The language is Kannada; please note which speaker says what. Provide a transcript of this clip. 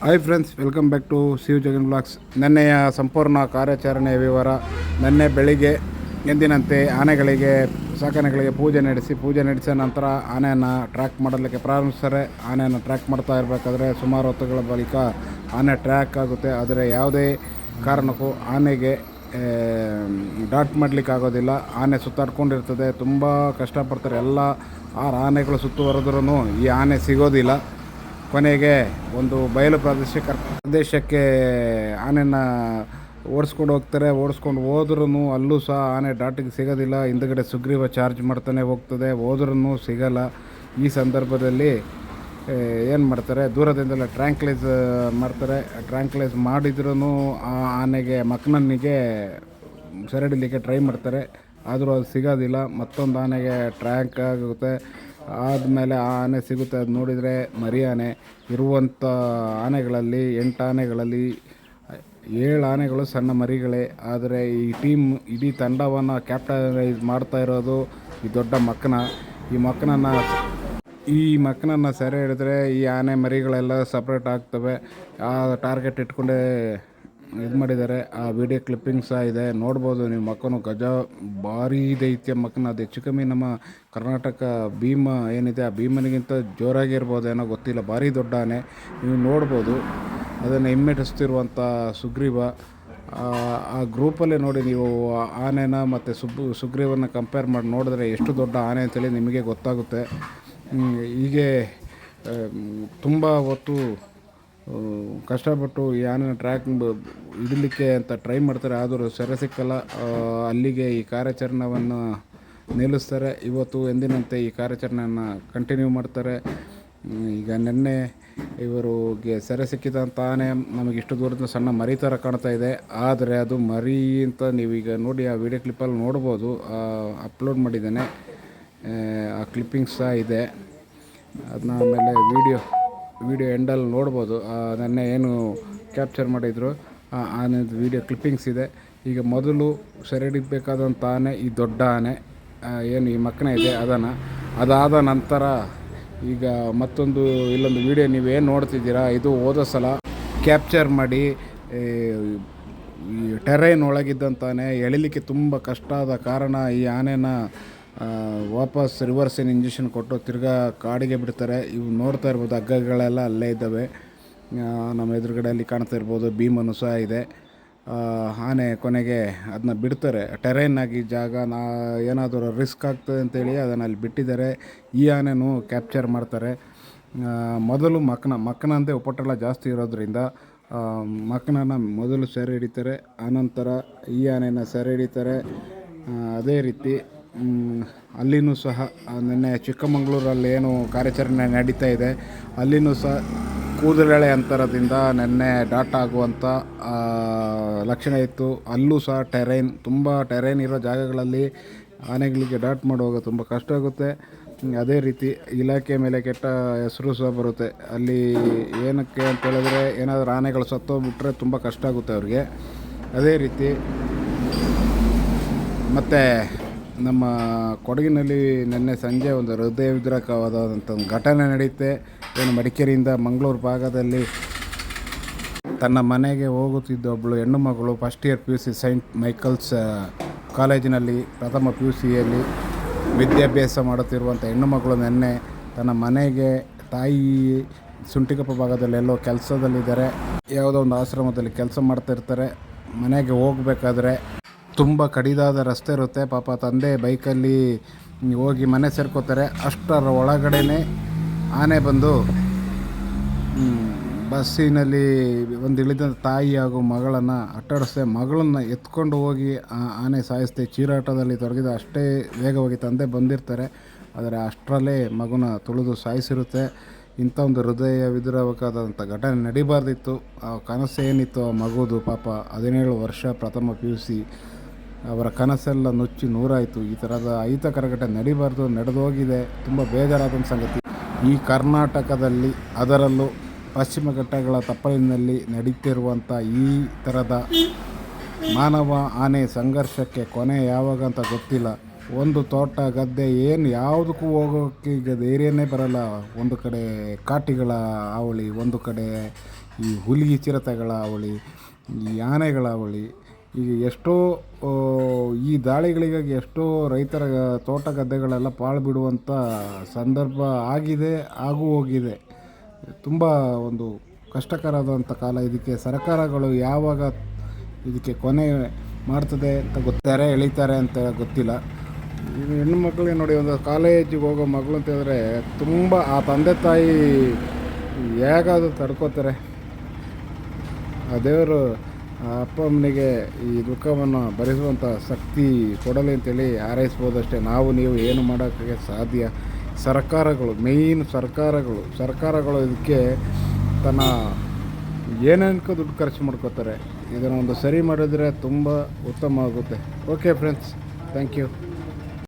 Speaker 1: Hi friends, welcome back to Shiv Jagan blogs. ನೆನ್ನೆಯ ಸಂಪೂರ್ಣ ಕಾರ್ಯಾಚರಣೆಯ ವಿವರ. ನೆನ್ನೆ ಬೆಳಿಗ್ಗೆ ಎಂದಿನಂತೆ ಆನೆಗಳಿಗೆ ಸಾಕಾನೆಗಳಿಗೆ ಪೂಜೆ ನಡೆಸಿದ ನಂತರ ಆನೆಯನ್ನು ಟ್ರ್ಯಾಕ್ ಮಾಡಲಿಕ್ಕೆ ಪ್ರಾರಂಭಿಸ್ತಾರೆ. ಆನೆಯನ್ನು ಟ್ರ್ಯಾಕ್ ಮಾಡ್ತಾ ಇರಬೇಕಾದ್ರೆ ಸುಮಾರು ಹೊತ್ತುಗಳ ಬಳಿಕ ಆನೆ ಟ್ರ್ಯಾಕ್ ಆಗುತ್ತೆ. ಆದರೆ ಯಾವುದೇ ಕಾರಣಕ್ಕೂ ಆನೆಗೆ ಡಾಟ್ ಮಾಡಲಿಕ್ಕೆ ಆಗೋದಿಲ್ಲ. ಆನೆ ಸುತ್ತಾಡ್ಕೊಂಡಿರ್ತದೆ, ತುಂಬ ಕಷ್ಟಪಡ್ತಾರೆ. ಎಲ್ಲ 6 ಆನೆಗಳು ಸುತ್ತುವರೆದ್ರೂ ಈ ಆನೆ ಸಿಗೋದಿಲ್ಲ. ಕೊನೆಗೆ ಒಂದು ಬಯಲು ಪ್ರದೇಶಕ್ಕೆ ಆನೆಯನ್ನು ಓಡಿಸ್ಕೊಂಡು ಹೋಗ್ತಾರೆ. ಓಡಿಸ್ಕೊಂಡು ಹೋದ್ರೂ ಅಲ್ಲೂ ಸಹ ಆನೆ ಡಾಟಿಗೆ ಸಿಗೋದಿಲ್ಲ. ಹಿಂದುಗಡೆ ಸುಗ್ರೀವ ಚಾರ್ಜ್ ಮಾಡ್ತಾನೆ ಹೋಗ್ತದೆ, ಹೋದ್ರೂ ಸಿಗಲ್ಲ. ಈ ಸಂದರ್ಭದಲ್ಲಿ ಏನು ಮಾಡ್ತಾರೆ, ದೂರದಿಂದಲೇ ಟ್ರ್ಯಾಂಕ್ಲೈಸ್ ಮಾಡ್ತಾರೆ. ಟ್ರ್ಯಾಂಕ್ಲೈಸ್ ಮಾಡಿದ್ರೂ ಆ ಆನೆಗೆ ಮಕ್ಕನಿಗೆ ಸೆರೆಹಿಡಿಲಿಕ್ಕೆ ಟ್ರೈ ಮಾಡ್ತಾರೆ, ಆದರೂ ಅದು ಸಿಗೋದಿಲ್ಲ. ಮತ್ತೊಂದು ಆನೆಗೆ ಟ್ರ್ಯಾಂಕ್ ಆಗುತ್ತೆ. ಆದಮೇಲೆ ಆ ಆನೆ ಸಿಗುತ್ತೆ. ಅದು ನೋಡಿದರೆ ಮರಿ ಆನೆ. ಇರುವಂಥ ಆನೆಗಳಲ್ಲಿ 8 ಆನೆಗಳಲ್ಲಿ 7 ಆನೆಗಳು ಸಣ್ಣ ಮರಿಗಳೇ. ಆದರೆ ಈ ಇಡೀ ತಂಡವನ್ನು ಕ್ಯಾಪ್ಟನೈಸ್ ಮಾಡ್ತಾ ಇರೋದು ಈ ದೊಡ್ಡ ಮಕ್ಕನ. ಈ ಮಕ್ಕನನ್ನು ಸೆರೆ ಹಿಡಿದ್ರೆ ಈ ಆನೆ ಮರಿಗಳೆಲ್ಲ ಸಪ್ರೇಟ್ ಆಗ್ತವೆ. ಆ ಟಾರ್ಗೆಟ್ ಇಟ್ಕೊಂಡೇ ಇದು ಮಾಡಿದ್ದಾರೆ. ಆ ವಿಡಿಯೋ ಕ್ಲಿಪ್ಪಿಂಗ್ ಸಹ ಇದೆ, ನೋಡ್ಬೋದು ನೀವು. ಮಕ್ಕನು ಗಜ ಭಾರಿ ದೈತ್ಯ ಮಕ್ಕನ. ಅದು ಹೆಚ್ಚು ಕಮ್ಮಿ ನಮ್ಮ ಕರ್ನಾಟಕ ಭೀಮ ಏನಿದೆ, ಆ ಭೀಮನಿಗಿಂತ ಜೋರಾಗಿರ್ಬೋದೇನೋ ಗೊತ್ತಿಲ್ಲ. ಭಾರಿ ದೊಡ್ಡ ಆನೆ, ನೀವು ನೋಡ್ಬೋದು. ಅದನ್ನು ಹಿಮ್ಮೆಟ್ಟಿಸ್ತಿರುವಂಥ ಸುಗ್ರೀವ. ಆ ಗ್ರೂಪಲ್ಲೇ ನೋಡಿ ನೀವು ಆನೆನ ಮತ್ತು ಸುಗ್ರೀವನ್ನ ಕಂಪೇರ್ ಮಾಡಿ ನೋಡಿದ್ರೆ ಎಷ್ಟು ದೊಡ್ಡ ಆನೆ ಅಂತೇಳಿ ನಿಮಗೆ ಗೊತ್ತಾಗುತ್ತೆ. ಹೀಗೆ ತುಂಬ ಹೊತ್ತು ಕಷ್ಟಪಟ್ಟು ಈ ಆನೆನ ಟ್ರ್ಯಾಕ್ ಹಿಡಲಿಕ್ಕೆ ಅಂತ ಟ್ರೈ ಮಾಡ್ತಾರೆ, ಆದರೂ ಸೆರೆ ಸಿಕ್ಕಲ್ಲ. ಅಲ್ಲಿಗೆ ಈ ಕಾರ್ಯಾಚರಣೆಯನ್ನು ನಿಲ್ಲಿಸ್ತಾರೆ. ಇವತ್ತು ಎಂದಿನಂತೆ ಈ ಕಾರ್ಯಾಚರಣೆಯನ್ನು ಕಂಟಿನ್ಯೂ ಮಾಡ್ತಾರೆ. ಈಗ ನಿನ್ನೆ ಇವರಿಗೆ ಸೆರೆ ಸಿಕ್ಕಿದಂಥ ಆನೆ ನಮಗೆ ಇಷ್ಟು ದೂರದಿಂದ ಸಣ್ಣ ಮರಿ ಥರ ಕಾಣ್ತಾ ಇದೆ. ಆದರೆ ಅದು ಮರಿ ಅಂತ ನೀವೀಗ ನೋಡಿ ಆ ವಿಡಿಯೋ ಕ್ಲಿಪ್ಪಲ್ಲಿ ನೋಡ್ಬೋದು. ಅಪ್ಲೋಡ್ ಮಾಡಿದ್ದೇನೆ, ಆ ಕ್ಲಿಪ್ಪಿಂಗ್ಸ್ ಸಹ ಇದೆ. ಅದನ್ನ ಆಮೇಲೆ ವಿಡಿಯೋ ಎಂಡಲ್ಲಿ ನೋಡ್ಬೋದು. ನೆನ್ನೆ ಏನು ಕ್ಯಾಪ್ಚರ್ ಮಾಡಿದರು ಆನೆದು ವಿಡಿಯೋ ಕ್ಲಿಪ್ಪಿಂಗ್ಸ್ ಇದೆ. ಈಗ ಮೊದಲು ಸೆರೆ ಹಿಡಿಬೇಕಾದಂಥ ಆನೆ ಈ ದೊಡ್ಡ ಆನೆ, ಏನು ಈ ಮಕ್ಕನ ಇದೆ ಅದಾದ ನಂತರ ಈಗ ಮತ್ತೊಂದು ಇಲ್ಲೊಂದು ವಿಡಿಯೋ ನೀವೇನು ನೋಡ್ತಿದ್ದೀರಾ, ಇದು ಹೋದ ಸಲ ಕ್ಯಾಪ್ಚರ್ ಮಾಡಿ ಈ ಟೆರೈನ್ ಒಳಗಿದ್ದಂತಾನೆ ಎಳಿಲಿಕ್ಕೆ ತುಂಬ ಕಷ್ಟ ಆದ ಕಾರಣ ಈ ಆನೆನ ವಾಪಸ್ ರಿವರ್ಸಿನ ಇಂಜೆಕ್ಷನ್ ಕೊಟ್ಟು ತಿರ್ಗಾ ಕಾಡಿಗೆ ಬಿಡ್ತಾರೆ. ಇವು ನೋಡ್ತಾ ಇರ್ಬೋದು, ಹಗ್ಗಗಳೆಲ್ಲ ಅಲ್ಲೇ ಇದ್ದಾವೆ. ನಮ್ಮ ಎದುರುಗಡೆಯಲ್ಲಿ ಕಾಣ್ತಾ ಇರ್ಬೋದು, ಭೀಮನು ಸಹ ಇದೆ. ಆನೆ ಕೊನೆಗೆ ಅದನ್ನ ಬಿಡ್ತಾರೆ. ಟೆರೈನ್ ಆಗಿ ಜಾಗ ಏನಾದರೂ ರಿಸ್ಕ್ ಆಗ್ತದೆ ಅಂತೇಳಿ ಅದನ್ನು ಅಲ್ಲಿ ಬಿಟ್ಟಿದ್ದಾರೆ. ಈ ಆನೆನೂ ಕ್ಯಾಪ್ಚರ್ ಮಾಡ್ತಾರೆ. ಮೊದಲು ಮಕ್ಕನಂತೆ ಉಪಟಳ ಜಾಸ್ತಿ ಇರೋದ್ರಿಂದ ಮಕ್ಕನನ್ನು ಮೊದಲು ಸೆರೆ ಹಿಡಿತಾರೆ, ಆನಂತರ ಈ ಆನೆಯನ್ನು ಸೆರೆ ಹಿಡಿತಾರೆ. ಅದೇ ರೀತಿ ಅಲ್ಲಿನೂ ಸಹ ನಿನ್ನೆ ಚಿಕ್ಕಮಗಳೂರಲ್ಲಿ ಏನು ಕಾರ್ಯಾಚರಣೆ ನಡೀತಾ ಇದೆ, ಅಲ್ಲಿನೂ ಸಹ ಕೂದಲೆಳೆ ಅಂತರದಿಂದ ನಿನ್ನೆ ಡಾಟ್ ಆಗುವಂಥ ಲಕ್ಷಣ ಇತ್ತು. ಅಲ್ಲೂ ಸಹ ತುಂಬ ಟೆರೈನ್ ಇರೋ ಜಾಗಗಳಲ್ಲಿ ಆನೆಗಳಿಗೆ ಡಾಟ್ ಮಾಡುವಾಗ ತುಂಬ ಕಷ್ಟ ಆಗುತ್ತೆ. ಅದೇ ರೀತಿ ಇಲಾಖೆ ಮೇಲೆ ಕೆಟ್ಟ ಹೆಸರು ಸಹ ಬರುತ್ತೆ. ಅಲ್ಲಿ ಏನಕ್ಕೆ ಅಂತ ಹೇಳಿದ್ರೆ, ಏನಾದರೂ ಆನೆಗಳು ಸತ್ತೋಗ್ಬಿಟ್ರೆ ತುಂಬ ಕಷ್ಟ ಆಗುತ್ತೆ ಅವ್ರಿಗೆ. ಅದೇ ರೀತಿ ಮತ್ತು ನಮ್ಮ ಕೊಡಗಿನಲ್ಲಿ ನಿನ್ನೆ ಸಂಜೆ ಒಂದು ಹೃದಯ ವಿದ್ರಾವಕವಾದಂಥ ಒಂದು ಘಟನೆ ನಡೆಯುತ್ತೆ. ಏನು ಮಡಿಕೇರಿಯಿಂದ ಮಂಗಳೂರು ಭಾಗದಲ್ಲಿ ತನ್ನ ಮನೆಗೆ ಹೋಗುತ್ತಿದ್ದ ಒಬ್ಬಳು ಹೆಣ್ಣು ಮಗಳು first year PUC Saint Michaels ಕಾಲೇಜಿನಲ್ಲಿ ಪ್ರಥಮ PUCಯಲ್ಲಿ ವಿದ್ಯಾಭ್ಯಾಸ ಮಾಡುತ್ತಿರುವಂಥ ಹೆಣ್ಣು ಮಗಳು ನಿನ್ನೆ ತನ್ನ ಮನೆಗೆ ತಾಯಿ ಸುಂಟಿಕೊಪ್ಪ ಭಾಗದಲ್ಲಿ ಎಲ್ಲೋ ಕೆಲಸದಲ್ಲಿದ್ದಾರೆ. ಯಾವುದೋ ಒಂದು ಆಶ್ರಮದಲ್ಲಿ ಕೆಲಸ ಮಾಡ್ತಾಯಿರ್ತಾರೆ. ಮನೆಗೆ ಹೋಗಬೇಕಾದ್ರೆ ತುಂಬ ಕಡಿದಾದ ರಸ್ತೆ ಇರುತ್ತೆ. ಪಾಪ ತಂದೆ ಬೈಕಲ್ಲಿ ಹೋಗಿ ಮನೆ ಸೇರ್ಕೋತಾರೆ. ಅಷ್ಟರ ಒಳಗಡೆ ಆನೆ ಬಂದು ಬಸ್ಸಿನಲ್ಲಿ ಒಂದು ಇಳಿದ ತಾಯಿ ಹಾಗೂ ಮಗಳನ್ನು ಅಟ್ಟಾಡಿಸ್ದೆ. ಮಗಳನ್ನು ಎತ್ಕೊಂಡು ಹೋಗಿ ಆನೆ ಸಾಯಿಸ್ದೆ. ಚೀರಾಟದಲ್ಲಿ ತೊಡಗಿದ ಅಷ್ಟೇ ವೇಗವಾಗಿ ತಂದೆ ಬಂದಿರ್ತಾರೆ. ಆದರೆ ಅಷ್ಟರಲ್ಲೇ ಮಗುನ ತುಳಿದು ಸಾಯಿಸಿರುತ್ತೆ. ಇಂಥ ಒಂದು ಹೃದಯ ವಿದ್ರಾವಕವಾದಂಥ ಘಟನೆ ನಡಿಬಾರ್ದಿತ್ತು. ಆ ಕನಸು ಏನಿತ್ತು ಆ ಮಗುದು, ಪಾಪ 17 ವರ್ಷ ಪ್ರಥಮ PUC, ಅವರ ಕನಸೆಲ್ಲ ನುಚ್ಚಿ ನೂರಾಯಿತು. ಈ ಥರದ ಅಹಿತಕರ ಘಟನೆ ನಡಿಬಾರ್ದು, ನಡೆದೋಗಿದೆ. ತುಂಬ ಬೇಜಾರಾದ ಸಂಗತಿ. ಈ ಕರ್ನಾಟಕದಲ್ಲಿ, ಅದರಲ್ಲೂ ಪಶ್ಚಿಮ ಘಟ್ಟಗಳ ತಪ್ಪಲಿನಲ್ಲಿ ನಡೀತಿರುವಂಥ ಈ ಥರದ ಮಾನವ ಆನೆ ಸಂಘರ್ಷಕ್ಕೆ ಕೊನೆ ಯಾವಾಗ ಅಂತ ಗೊತ್ತಿಲ್ಲ. ಒಂದು ತೋಟ ಗದ್ದೆ ಏನು ಯಾವುದಕ್ಕೂ ಹೋಗೋಕ್ಕೆ ಈಗ ಧೈರ್ಯನೇ ಬರಲ್ಲ. ಒಂದು ಕಡೆ ಕಾಟಿಗಳ ಹಾವಳಿ, ಒಂದು ಕಡೆ ಈ ಹುಲಿ ಚಿರತೆಗಳ ಅವಳಿ, ಈ ಆನೆಗಳ ಅವಳಿ, ಈಗ ಎಷ್ಟೋ ಈ ದಾಳಿಗಳಿಗಾಗಿ ಎಷ್ಟೋ ರೈತರ ತೋಟ ಗದ್ದೆಗಳೆಲ್ಲ ಪಾಳು ಬಿಡುವಂಥ ಸಂದರ್ಭ ಆಗಿದೆ, ಆಗು ಹೋಗಿದೆ. ತುಂಬ ಒಂದು ಕಷ್ಟಕರವಾದಂಥ ಕಾಲ. ಇದಕ್ಕೆ ಸರ್ಕಾರಗಳು ಯಾವಾಗ ಇದಕ್ಕೆ ಕೊನೆ ಮಾಡ್ತದೆ ಅಂತ ಗೊತ್ತಾರೆ, ಎಳಿತಾರೆ ಅಂತ ಗೊತ್ತಿಲ್ಲ. ಇದು ಹೆಣ್ಣು ಮಕ್ಕಳಿಗೆ ನೋಡಿ, ಒಂದು ಕಾಲೇಜಿಗೆ ಹೋಗೋ ಮಗಳು ಅಂತ ಹೇಳಿದ್ರೆ ತುಂಬ ಆ ತಂದೆ ತಾಯಿ ಹೇಗಾದರೂ ತಡ್ಕೋತಾರೆ. ಆ ದೇವರು ಆ ಅಪ್ಪ ಅಮ್ಮನಿಗೆ ಈ ದುಃಖವನ್ನು ಭರಿಸುವಂಥ ಶಕ್ತಿ ಕೊಡಲಿ ಅಂತೇಳಿ ಹಾರೈಸ್ಬೋದಷ್ಟೇ. ನಾವು ನೀವು ಏನು ಮಾಡೋಕ್ಕೆ ಸಾಧ್ಯ. ಸರ್ಕಾರಗಳು, ಮೇಯ್ನ್ ಸರ್ಕಾರಗಳು ಇದಕ್ಕೆ ತನ್ನ ಏನೇನಕ್ಕೂ ದುಡ್ಡು ಖರ್ಚು ಮಾಡ್ಕೋತಾರೆ. ಇದನ್ನು ಒಂದು ಸರಿ ಮಾಡಿದ್ರೆ ತುಂಬ ಉತ್ತಮ ಆಗುತ್ತೆ. Okay friends, thank you.